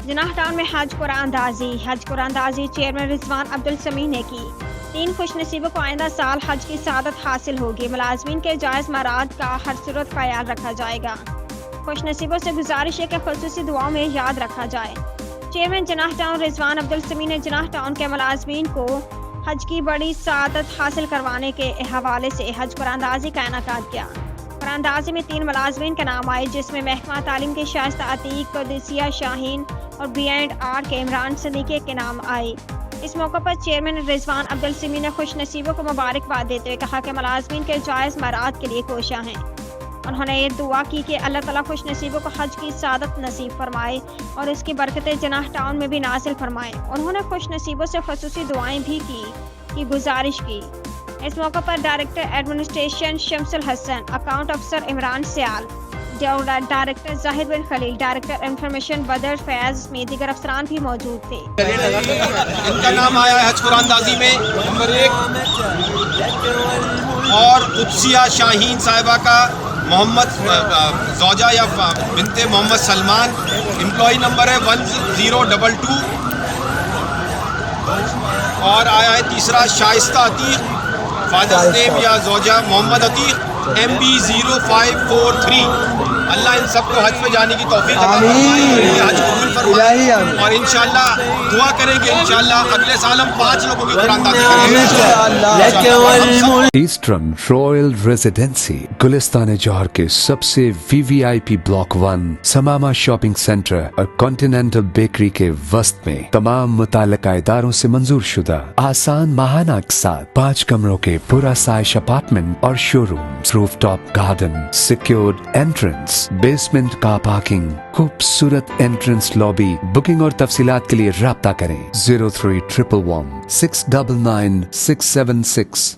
जनाह town में हज कुरानदाजी chairman Rizwan Abdul समी ने की। 3 खुशनसीबों को आइंदा साल हज की सादत हासिल होगी। मुलाजमीन के जायज़ मराद का हर सूरत ख्याल रखा जाएगा। खुशनसीबों से गुजारिश है कि खुसूसी दुआओं में याद रखा जाए। चेयरमैन जनाह टाउन रिजवान अब्दुल समी ने जनाह टाउन के मुलाजमीन को हज की बड़ी सादत हासिल करवाने के हवाले से हज कुरानदाजी का इनेकाद किया। कुरानदाजी में 3 मुलाजमीन के नाम आए, जिसमें महकमा तालीम के शाइस्ता अतीक, कुदसिया शाहीन और B&R के इमरान सदीकी के नाम आए। इस मौके पर चेयरमैन रिजवान अब्दुल समी ने खुश नसीबों को मुबारकबाद देते हुए कहा कि मुलाजमीन के जायज़ मराद के लिए कोशियाँ हैं। उन्होंने ये दुआ की कि अल्लाह ताला खुश नसीबों को हज की सादत नसीब फरमाए और इसकी बरकतें जनाह टाउन में भी नाजिल फरमाए। उन्होंने खुश नसीबों से खसूसी दुआएं भी की गुजारिश की। इस मौके पर director administration Shamsul Hasan, account अफसर इमरान सियाल, डायरेक्टर जाहिर बिन खलील, डायरेक्टर इंफॉर्मेशन बदर फैज में दीगर अफसरान भी मौजूद थे। इनका नाम आया है हज कुरानदाजी में नंबर 1 और कुदसिया शाहीन साहिबा का मोहम्मद ज़ौजा या बिनते मोहम्मद सलमान, एम्प्लॉई नंबर है 1022 और आया है तीसरा शाइस्ता अतीक, फादर्स नेम या ज़ौजा मोहम्मद अतीक MB0543। अल्लाह इन सबको हज पे जाने की तौफीक अता फरमाए, हज कबूल फरमाए और इंशाअल्लाह दुआ करेंगे इंशाअल्लाह अगले साल हम 5 लोगों की कुरानदाजी करेंगे। ईस्टर्न रॉयल रेजिडेंसी गुलिस्तान जौहर के सबसे VVIP ब्लॉक 1 समामा शॉपिंग सेंटर और कॉन्टिनेंटल बेकरी के वस्त में तमाम मुताल्लिका इदारों से मंजूर शुदा आसान माहाना के साथ 5 कमरों के पूरा साइज अपार्टमेंट और showroom, rooftop garden, secured entrance, basement car parking, खूबसूरत एंट्रेंस लॉबी। बुकिंग और तफसीलात के लिए राब्ता करें 0311 699 676।